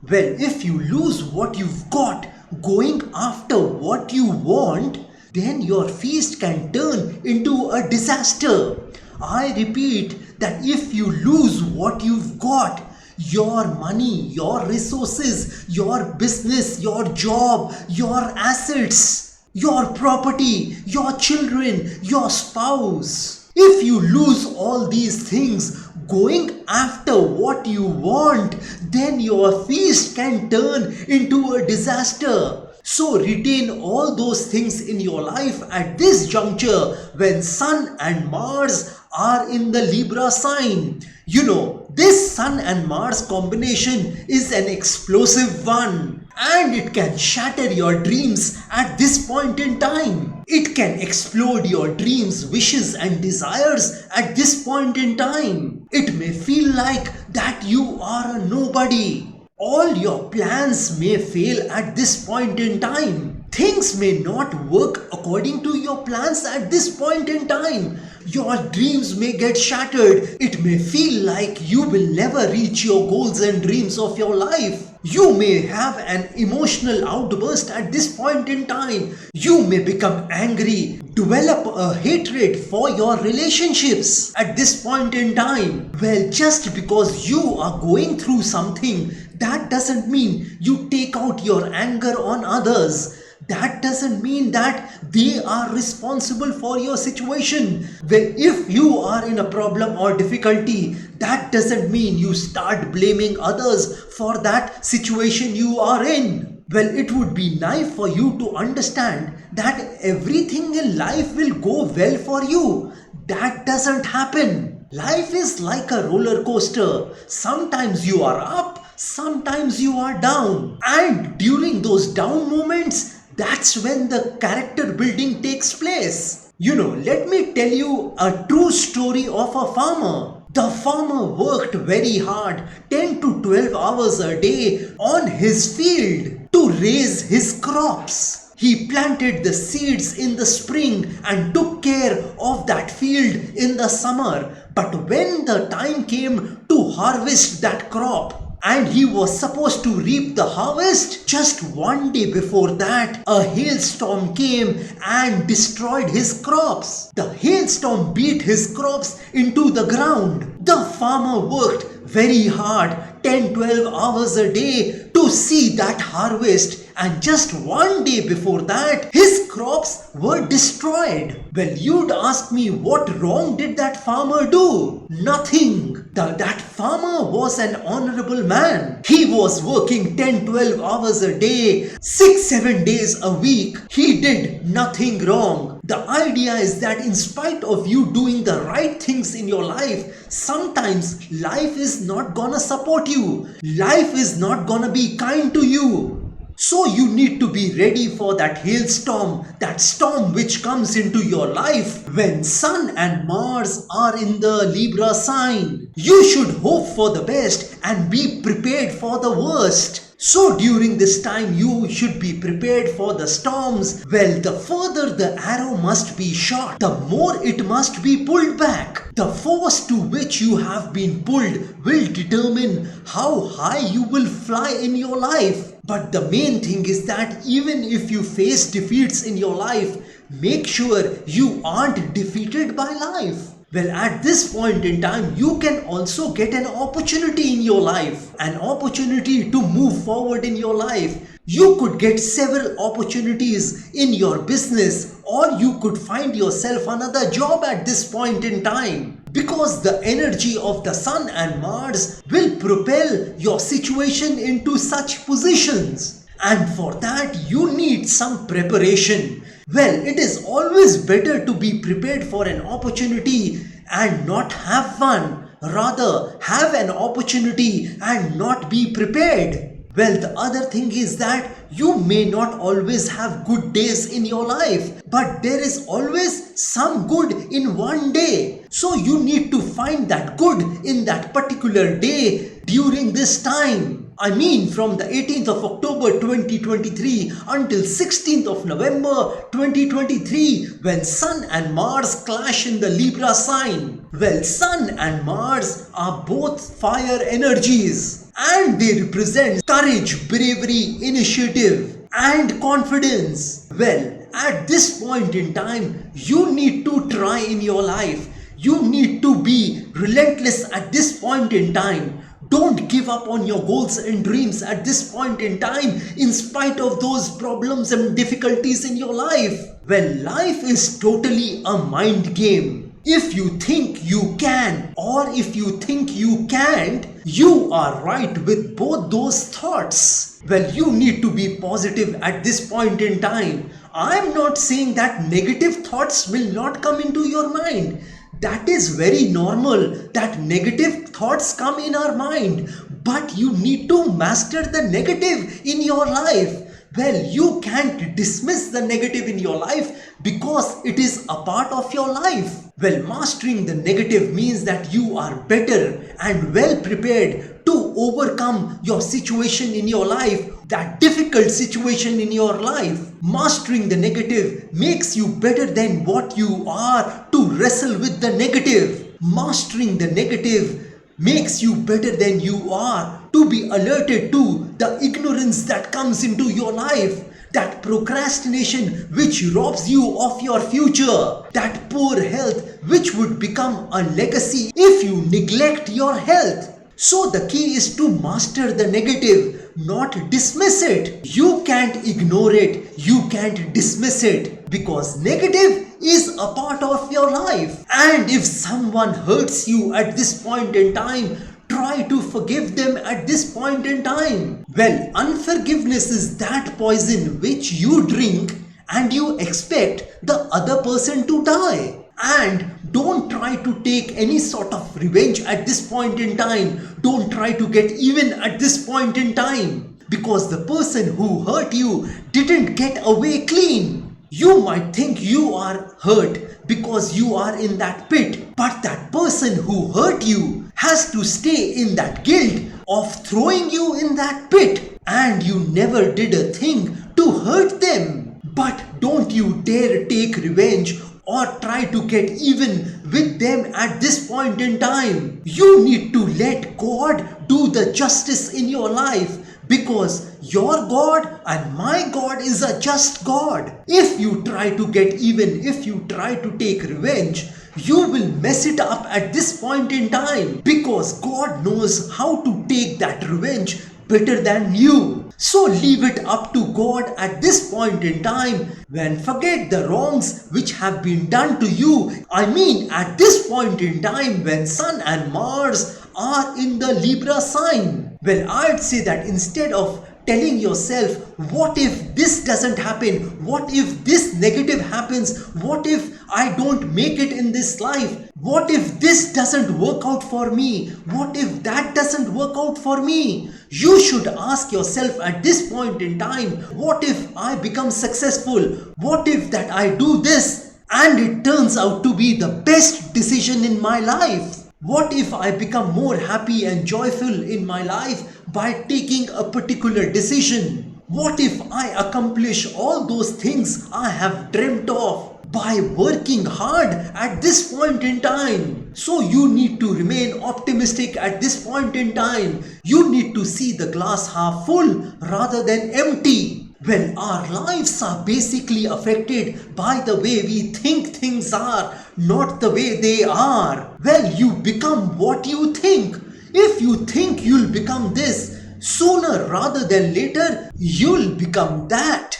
Well, if you lose what you've got going after what you want, then your feast can turn into a disaster. I repeat that if you lose what you've got, your money, your resources, your business, your job, your assets, your property, your children, your spouse. If you lose all these things going after what you want, then your feast can turn into a disaster. So retain all those things in your life at this juncture when Sun and Mars are in the Libra sign. You know, this Sun and Mars combination is an explosive one, and it can shatter your dreams at this point in time. It can explode your dreams, wishes and desires at this point in time. It may feel like that you are a nobody. All your plans may fail at this point in time. Things may not work according to your plans at this point in time. Your dreams may get shattered. It may feel like you will never reach your goals and dreams of your life. You may have an emotional outburst at this point in time. You may become angry, develop a hatred for your relationships at this point in time. Well, just because you are going through something, that doesn't mean you take out your anger on others. That doesn't mean that they are responsible for your situation. Well, if you are in a problem or difficulty, that doesn't mean you start blaming others for that situation you are in. Well, it would be nice for you to understand that everything in life will go well for you. That doesn't happen. Life is like a roller coaster. Sometimes you are up, sometimes you are down. And during those down moments, that's when the character building takes place. You know, let me tell you a true story of a farmer. The farmer worked very hard, 10 to 12 hours a day on his field to raise his crops. He planted the seeds in the spring and took care of that field in the summer. But when the time came to harvest that crop, and he was supposed to reap the harvest, just one day before that, a hailstorm came and destroyed his crops. The hailstorm beat his crops into the ground. The farmer worked very hard, 10-12 hours a day to see that harvest, and just one day before that, his crops were destroyed. Well, you'd ask me, what wrong did that farmer do? Nothing. That farmer was an honorable man. He was working 10-12 hours a day, 6-7 days a week. He did nothing wrong. The idea is that in spite of you doing the right things in your life, sometimes life is not gonna support you. Life is not gonna be kind to you. So you need to be ready for that hailstorm, that storm which comes into your life when Sun and Mars are in the Libra sign. You should hope for the best and be prepared for the worst. So during this time you should be prepared for the storms. Well, the further the arrow must be shot, the more it must be pulled back. The force to which you have been pulled will determine how high you will fly in your life. But the main thing is that even if you face defeats in your life, make sure you aren't defeated by life. Well, at this point in time, you can also get an opportunity in your life, an opportunity to move forward in your life. You could get several opportunities in your business, or you could find yourself another job at this point in time. Because the energy of the Sun and Mars will propel your situation into such positions. And for that, you need some preparation. Well, it is always better to be prepared for an opportunity and not have one. Rather, have an opportunity and not be prepared. Well, the other thing is that you may not always have good days in your life, but there is always some good in one day. So you need to find that good in that particular day during this time. I mean, from the 18th of October 2023 until 16th of November 2023, when Sun and Mars clash in the Libra sign. Well, Sun and Mars are both fire energies. and they represent courage, bravery, initiative, and confidence. Well, at this point in time, you need to try in your life. You need to be relentless at this point in time. Don't give up on your goals and dreams at this point in time, in spite of those problems and difficulties in your life. Well, life is totally a mind game. If you think you can or if you think you can't, you are right with both those thoughts. Well, you need to be positive at this point in time. I'm not saying that negative thoughts will not come into your mind. That is very normal that negative thoughts come in our mind. But you need to master the negative in your life. Well, you can't dismiss the negative in your life because it is a part of your life. Well, mastering the negative means that you are better and well prepared to overcome your situation in your life, that difficult situation in your life. Mastering the negative makes you better than what you are to wrestle with the negative. Mastering the negative makes you better than you are to be alerted to the ignorance that comes into your life, that procrastination which robs you of your future, that poor health which would become a legacy if you neglect your health. So the key is to master the negative, not dismiss it. You can't ignore it, you can't dismiss it, because negative is a part of your life. And if someone hurts you at this point in time, try to forgive them at this point in time. Well, unforgiveness is that poison which you drink and you expect the other person to die. And don't try to take any sort of revenge at this point in time. Don't try to get even at this point in time, because the person who hurt you didn't get away clean. You might think you are hurt because you are in that pit, but that person who hurt you has to stay in that guilt of throwing you in that pit, and you never did a thing to hurt them. But don't you dare take revenge or try to get even with them at this point in time. You need to let God do the justice in your life, because your God and my God is a just God. If you try to get even, if you try to take revenge, you will mess it up at this point in time, because God knows how to take that revenge better than you. So leave it up to God at this point in time, when forget the wrongs which have been done to you. I mean, at this point in time when Sun and Mars are in the Libra sign. Well, I'd say that instead of telling yourself, what if this doesn't happen? What if this negative happens? What if I don't make it in this life? What if this doesn't work out for me? What if that doesn't work out for me? You should ask yourself at this point in time, what if I become successful? What if that I do this and it turns out to be the best decision in my life? What if I become more happy and joyful in my life by taking a particular decision? What if I accomplish all those things I have dreamt of by working hard at this point in time? So you need to remain optimistic at this point in time. You need to see the glass half full rather than empty. Well, our lives are basically affected by the way we think things are, not the way they are. Well, you become what you think. If you think you'll become this, sooner rather than later, you'll become that.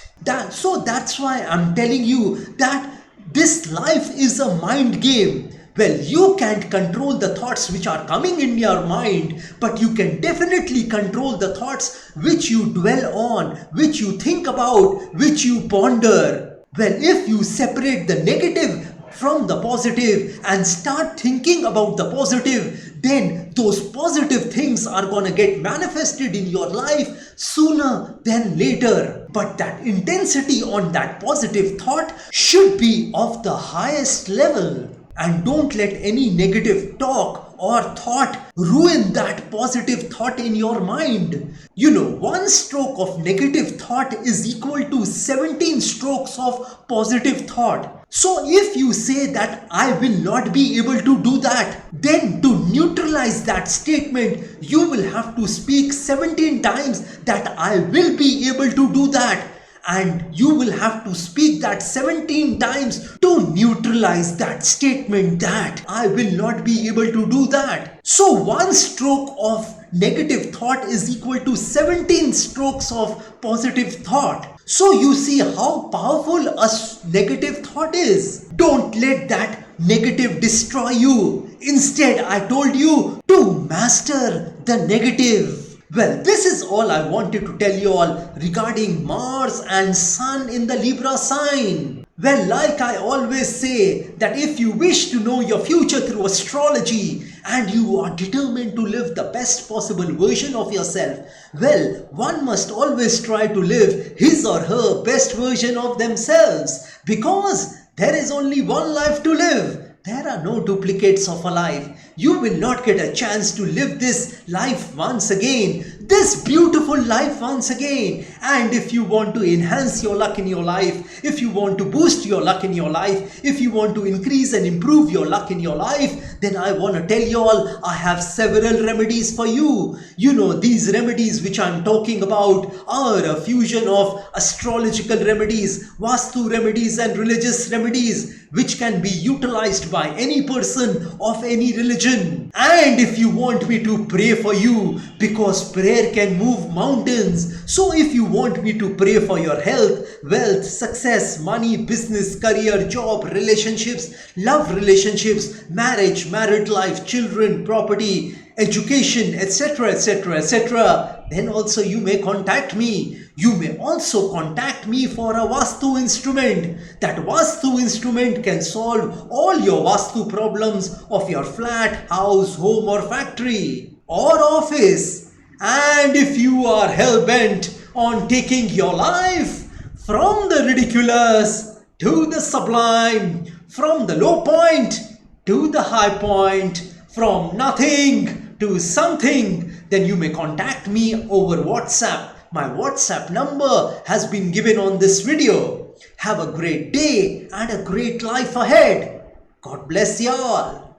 So that's why I'm telling you that this life is a mind game. Well, you can't control the thoughts which are coming in your mind, but you can definitely control the thoughts which you dwell on, which you think about, which you ponder. Well, if you separate the negative from the positive and start thinking about the positive, then those positive things are gonna get manifested in your life sooner than later. But that intensity on that positive thought should be of the highest level. And don't let any negative talk or thought ruin that positive thought in your mind. You know, one stroke of negative thought is equal to 17 strokes of positive thought. So if you say that I will not be able to do that, then to neutralize that statement, you will have to speak 17 times that I will be able to do that. And you will have to speak that 17 times to neutralize that statement that I will not be able to do that. So one stroke of negative thought is equal to 17 strokes of positive thought. So you see how powerful a negative thought is. Don't let that negative destroy you. Instead, I told you to master the negative. Well, this is all I wanted to tell you all regarding Mars and Sun in the Libra sign. Well, like I always say, that if you wish to know your future through astrology and you are determined to live the best possible version of yourself, well, one must always try to live his or her best version of themselves, because there is only one life to live. There are no duplicates of a life. You will not get a chance to live this life once again, this beautiful life once again. And if you want to enhance your luck in your life, if you want to boost your luck in your life, if you want to increase and improve your luck in your life, then I want to tell you all, I have several remedies for you. You know, these remedies which I'm talking about are a fusion of astrological remedies, Vastu remedies and religious remedies, which can be utilized by any person of any religion. And if you want me to pray for you, because prayer can move mountains, so if you want me to pray for your health, wealth, success, money, business, career, job, relationships, love relationships, marriage, married life, children, property, education, etc., etc., etc., then also you may contact me. You may also contact me for a Vastu instrument. That Vastu instrument can solve all your Vastu problems of your flat, house, home or factory or office. And if you are hell-bent on taking your life from the ridiculous to the sublime, from the low point to the high point, from nothing to something, then you may contact me over WhatsApp. My WhatsApp number has been given on this video. Have a great day and a great life ahead. God bless you all.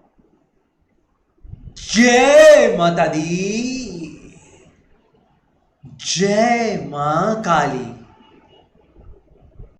Jai Mata Di. Jai Ma Kali.